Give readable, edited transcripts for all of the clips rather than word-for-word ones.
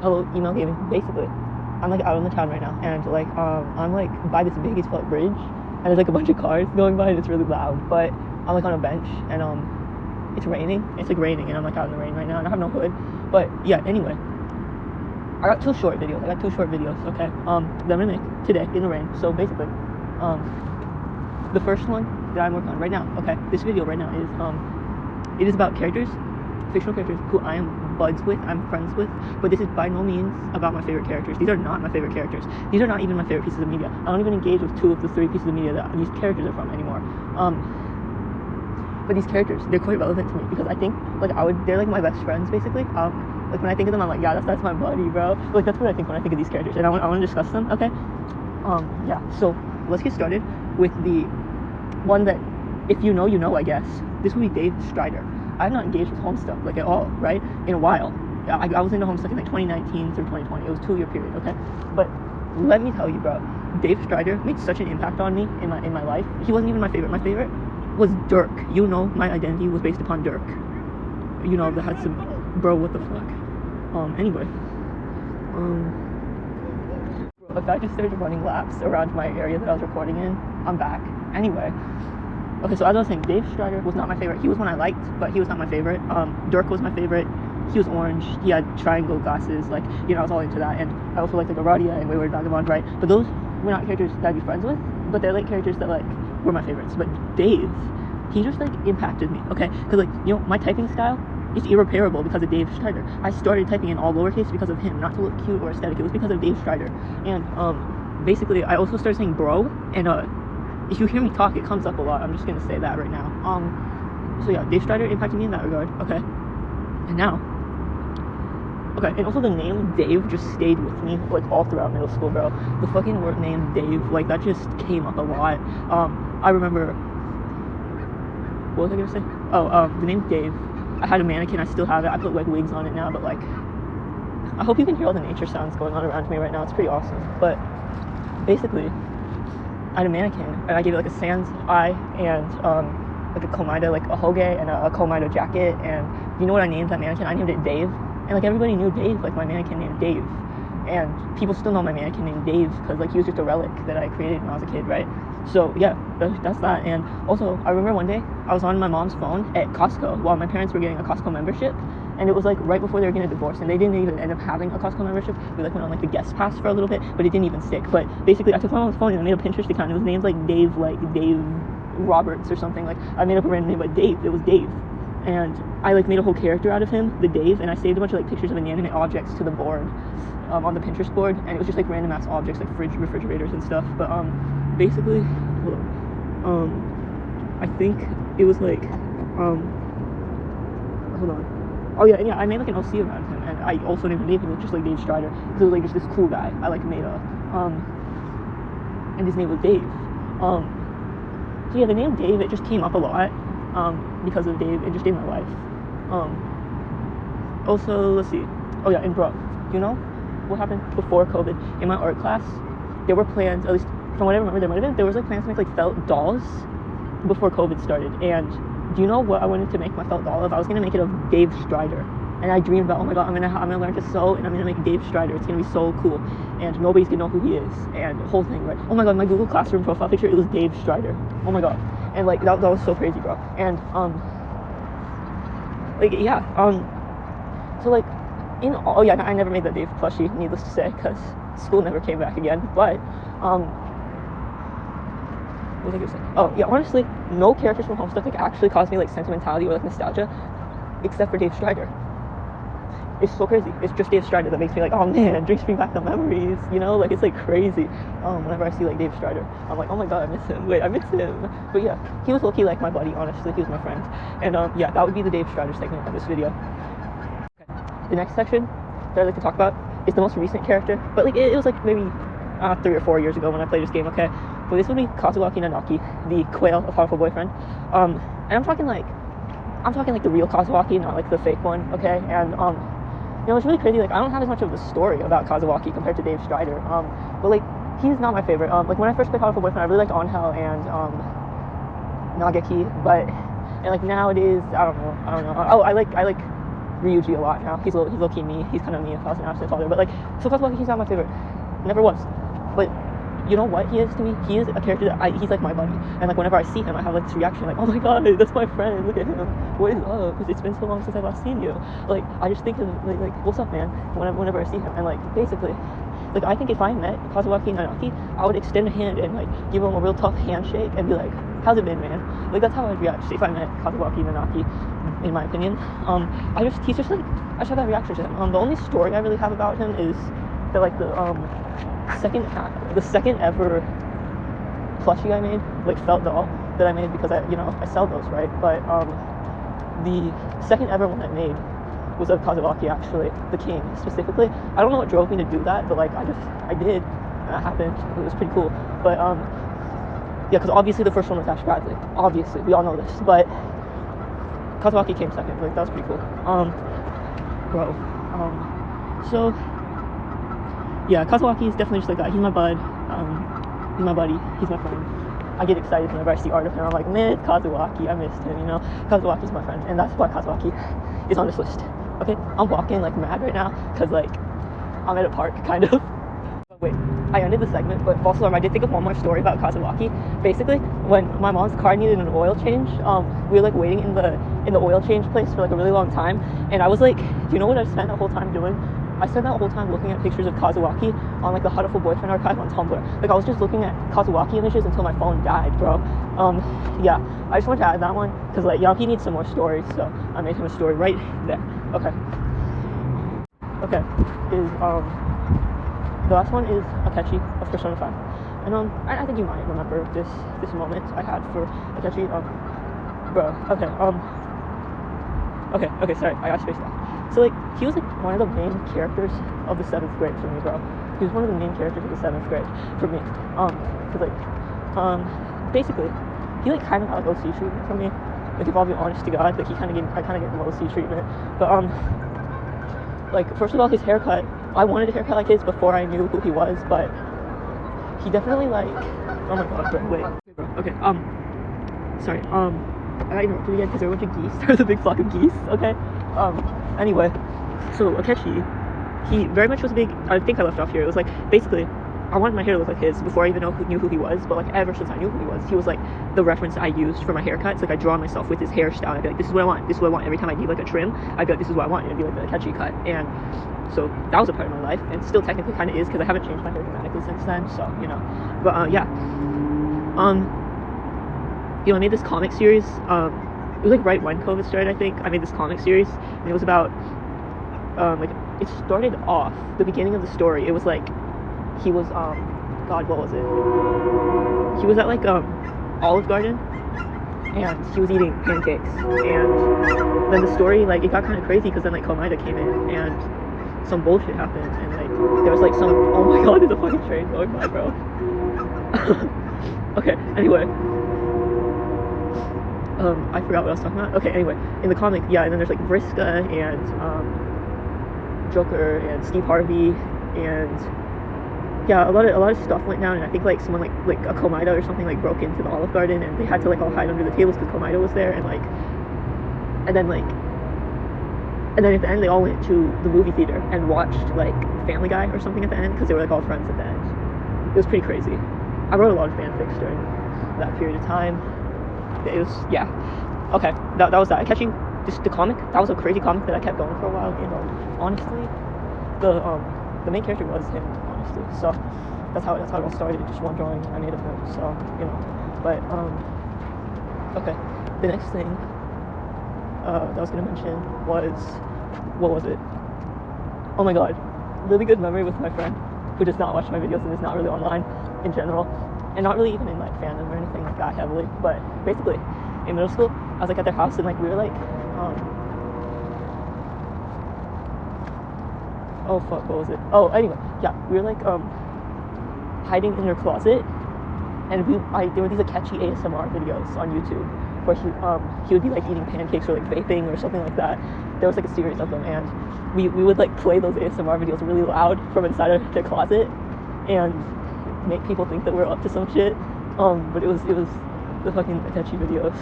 hello, email gaming. Basically, I'm like out in the town right now, and like I'm like by this big as fuck bridge, and there's like a bunch of cars going by, and it's really loud. But I'm like on a bench, and it's raining. It's like raining, and I'm like out in the rain right now, and I have no hood. But yeah, anyway, I got two short videos. Okay, that I'm gonna make today in the rain. So basically, the first one that I'm working on right now. Okay, this video right now is it is about characters, fictional characters who I am buds with, I'm friends with, but this is by no means about my favorite characters. These are not my favorite characters. These are not even my favorite pieces of media. I don't even engage with 2 of the 3 pieces of media that these characters are from anymore. But these characters, they're quite relevant to me because I think like they're like my best friends basically. Like when I think of them, I'm like, yeah, that's my buddy, bro. Like that's what I think when I think of these characters, and I want to discuss them. Okay. Yeah. So let's get started with the one that, if you know, you know. I guess this would be Dave Strider. I've not engaged with Homestuck like at all, right? In a while. I was into Homestuck in like 2019 through 2020. It was a 2-year period, okay? But let me tell you, bro, Dave Strider made such an impact on me in my life. He wasn't even my favorite. My favorite was Dirk. You know, my identity was based upon Dirk. You know, that had some, bro, what the fuck? Anyway. If I just started running laps around my area that I was recording in, I'm back. Anyway. Okay, so as I was saying, Dave Strider was not my favorite. He was one I liked, but he was not my favorite. Dirk was my favorite. He was orange. He had triangle glasses. Like, you know, I was all into that. And I also liked like Aradia and Wayward Vagabond, right? But those were not characters that I'd be friends with. But they're like characters that like were my favorites. But Dave, he just like impacted me. Okay, because like, you know, my typing style is irreparable because of Dave Strider. I started typing in all lowercase because of him, not to look cute or aesthetic. It was because of Dave Strider. And basically, I also started saying bro, and if you hear me talk, it comes up a lot. I'm just gonna say that right now. So yeah, Dave Strider impacted me in that regard. Okay, and now, okay, and also the name Dave just stayed with me like all throughout middle school, bro. The fucking word name Dave, like that just came up a lot. I remember. What was I gonna say? Oh, the name Dave. I had a mannequin. I still have it. I put like wigs on it now, but like, I hope you can hear all the nature sounds going on around me right now. It's pretty awesome. But basically, I had a mannequin, and I gave it like a sans eye and like a Komida, like a Hoge and a Komida jacket. And you know what I named that mannequin? I named it Dave. And like everybody knew Dave, like my mannequin named Dave. And people still know my mannequin named Dave because like he was just a relic that I created when I was a kid, right? So yeah, that's that. And also, I remember one day I was on my mom's phone at Costco while my parents were getting a Costco membership. And it was like right before they were getting a divorce, and they didn't even end up having a Costco membership. We like went on like the guest pass for a little bit, but it didn't even stick. But basically, I took my mom's phone and I made a Pinterest account. It was named like Dave Roberts or something. Like I made up a random name, but Dave. It was Dave, and I like made a whole character out of him, the Dave. And I saved a bunch of like pictures of inanimate objects to the board, on the Pinterest board, and it was just like random ass objects like refrigerators and stuff. But basically, hold on. I think it was like hold on. Oh yeah, and yeah, I made like an OC around him, and I also named him Dave. He looked just like Dave Strider, because it was like just this cool guy I like made up. And his name was Dave. So yeah, the name Dave, it just came up a lot, because of Dave. It just made my life. Also, let's see. Oh yeah, and bro, you know what happened before COVID? In my art class, there were plans, at least from what I remember, there was like plans to make like felt dolls before COVID started. And do you know what I wanted to make my felt doll of? I was gonna make it of Dave Strider, and I dreamed about, oh my god, I'm gonna learn to sew, and I'm gonna make Dave Strider. It's gonna be so cool, and nobody's gonna know who he is, and the whole thing, right? Oh my god, my Google Classroom profile picture, it was Dave Strider. Oh my god, and like that was so crazy, bro. And like yeah, so like oh yeah, I never made that Dave plushie, needless to say, because school never came back again. But what was I gonna say? Oh yeah, honestly, no characters from Homestuck like actually caused me like sentimentality or like nostalgia, except for Dave Strider. It's so crazy. It's just Dave Strider that makes me like, oh man, brings me back the memories, you know? Like it's like crazy. Whenever I see like Dave Strider, I'm like, oh my god, I miss him. Wait, I miss him. But yeah, he was low-key like my buddy, honestly. He was my friend. And yeah, that would be the Dave Strider segment of this video. Okay. The next section that I'd like to talk about is the most recent character, but like it was like maybe 3 or 4 years ago when I played this game, okay? But this would be Kazuaki Nanaki, the quail of Powerful Boyfriend. And I'm talking like the real Kazuaki, not like the fake one, okay? And you know, it's really crazy. Like I don't have as much of a story about Kazuaki compared to Dave Strider. But like he's not my favorite. Like when I first played Powerful Boyfriend, I really liked Angel and Nageki, but and like nowadays, I don't know. Oh, I like Ryuji a lot now. He's low-key me. He's kind of me if I was an absent father. But like, so Kazumaki, he's not my favorite. Never was. But you know what he is to me? He is a character that he's like my buddy. And like whenever I see him, I have like this reaction like, oh my god, that's my friend. Look at him. What is up? Because it's been so long since I've last seen you. Like I just think of like what's up, man? Whenever I see him, and like basically. Like, I think if I met Kazumaki and Nanaki, I would extend a hand and, like, give him a real tough handshake and be like, how's it been, man? Like, that's how I'd react if I met Kazumaki and Nanaki, in my opinion. He's just, like, I just have that reaction to him. The only story I really have about him is that, like, the second ever plushie I made, like, felt doll that I made because I sell those, right? But, the second ever one I made was of Kazumaki, actually, the king, specifically. I don't know what drove me to do that, but, like, I did, and that happened. It was pretty cool. But, yeah, because obviously the first one was Ash Bradley. Obviously, we all know this. But Kazumaki came second. Like, that was pretty cool. So, yeah, Kazumaki is definitely just like that. He's my bud. He's my buddy. He's my friend. I get excited whenever I see art of him. I'm like, man, Kazumaki, I missed him, Kazuaki's my friend, and that's why Kazumaki is on this list. Okay, I'm walking like mad right now because like I'm at a park, kind of. But wait, I ended the segment, but false alarm, I did think of one more story about Kazumaki. Basically, when my mom's car needed an oil change, we were like waiting in the oil change place for like a really long time, and I was like, do you know what I spent the whole time doing? I spent that whole time looking at pictures of Kazumaki on like the Huddleful Boyfriend archive on Tumblr. Like I was just looking at Kazumaki images until my phone died, bro. Yeah, I just wanted to add that one because like he needs some more stories, so I made him a story right there. Okay, is the last one is Akechi of Persona 5, and I think you might remember this moment I had for Akechi. Okay, sorry, I got spaced out. So like he was like one of the main characters of the 7th grade for me, bro. He was one of the main characters of the 7th grade for me. Cause like basically he like kind of got like OC treatment from me. Like if I'll be honest to God, like I kind of get him OC treatment. But like first of all, his haircut, I wanted a haircut like his before I knew who he was, but he definitely like, oh my god, bro, wait, bro. Okay, sorry, I got interrupted again because there were a bunch of geese. There was a big flock of geese. Okay. Anyway, so Akechi, he very much was a big. I think I left off here. It was like basically, I wanted my hair to look like his before I even knew who he was. But like ever since I knew who he was like the reference I used for my haircuts. Like I draw myself with his hairstyle. I'd be like, this is what I want. This is what I want. Every time I need like a trim, I'd be like, this is what I want. And it'd be like the Akechi cut. And so that was a part of my life, and still technically kind of is because I haven't changed my hair dramatically since then. So but yeah. I made this comic series. It was like right when COVID started, I think. I made this comic series, and it was about, like, it started off, the beginning of the story, it was like, he was, God, what was it? He was at, like, Olive Garden, and he was eating pancakes, and then the story, like, it got kind of crazy, because then, like, Komaida came in, and some bullshit happened, and, like, there was, like, oh my god, there's a fucking train going by, bro. Okay, anyway. I forgot what I was talking about. Okay, anyway, in the comic, yeah, and then there's like Vriska and Joker and Steve Harvey, and yeah, a lot of stuff went down, and I think like someone like a Komaida or something like broke into the Olive Garden, and they had to like all hide under the tables because Komaida was there, and then at the end they all went to the movie theater and watched like Family Guy or something at the end because they were like all friends at the end. It was pretty crazy. I wrote a lot of fanfics during that period of time. It was, yeah. Okay, that was that. Catching just the comic, that was a crazy comic that I kept going for a while, honestly, the main character was him, honestly, so that's how it all started, just one drawing I made of him, so, but, okay, the next thing, that I was gonna mention was, what was it? Oh my god, really good memory with my friend, who does not watch my videos and is not really online, in general, and not really even in like fandom or anything like that heavily, but basically in middle school I was like at their house, and like we were like oh fuck, what was it? Oh, anyway, yeah, we were like hiding in their closet, and there were these like catchy ASMR videos on YouTube where he would be like eating pancakes or like vaping or something like that. There was like a series of them, and we would like play those ASMR videos really loud from inside of their closet and make people think that we're up to some shit, but it was the fucking Akechi videos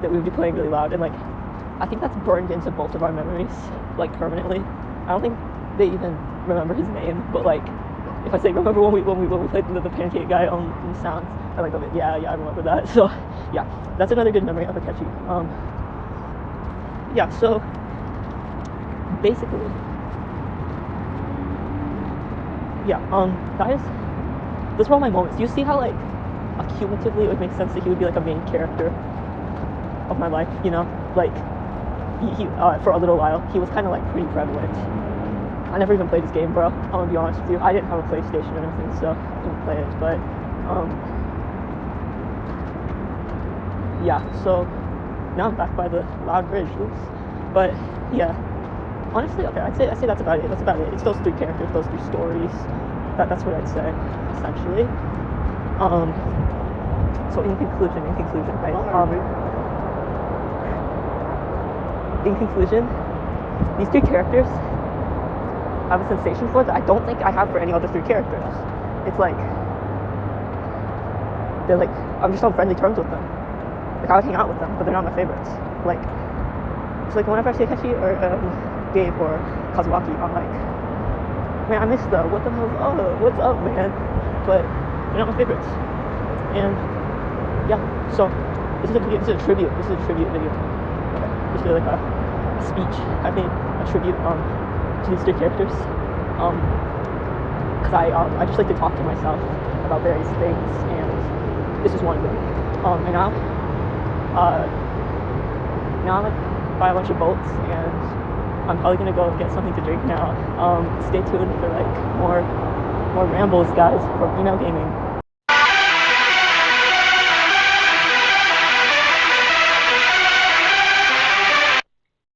that we would be playing really loud, and like I think that's burned into both of our memories, like, permanently. I don't think they even remember his name, but like, if I say, remember when we played the pancake guy on sounds, I like, okay, yeah, I remember that. So yeah, that's another good memory of Akechi. Yeah, so basically, yeah, those were all my moments. You see how, like, accumulatively it would make sense that he would be like a main character of my life, you know? Like, he for a little while, he was kind of like pretty prevalent. I never even played this game, bro. I'm gonna be honest with you. I didn't have a PlayStation or anything, so I didn't play it. But yeah. So now I'm back by the loud bridge. Oops. But yeah, honestly, okay. I'd say that's about it. That's about it. It's those three characters, those three stories. That's what I'd say, essentially. So in conclusion, right? In conclusion, these three characters I have a sensation for that I don't think I have for any other three characters. It's like, they're like, I'm just on friendly terms with them. Like, I would hang out with them, but they're not my favorites. Like, it's like whenever I see Akechi or Gabe or Kazuaki, I'm like, man, I miss them. What the hell? Oh, what's up, man? But they're not my favorites. And yeah, so this is a tribute. This is a tribute video. Okay, just like a speech. I made a tribute to these three characters, because I just like to talk to myself about various things, and this is one of them. And now I'm like buy a bunch of bolts, and I'm probably gonna go get something to drink now. Stay tuned for like more rambles, guys, from Email Gaming.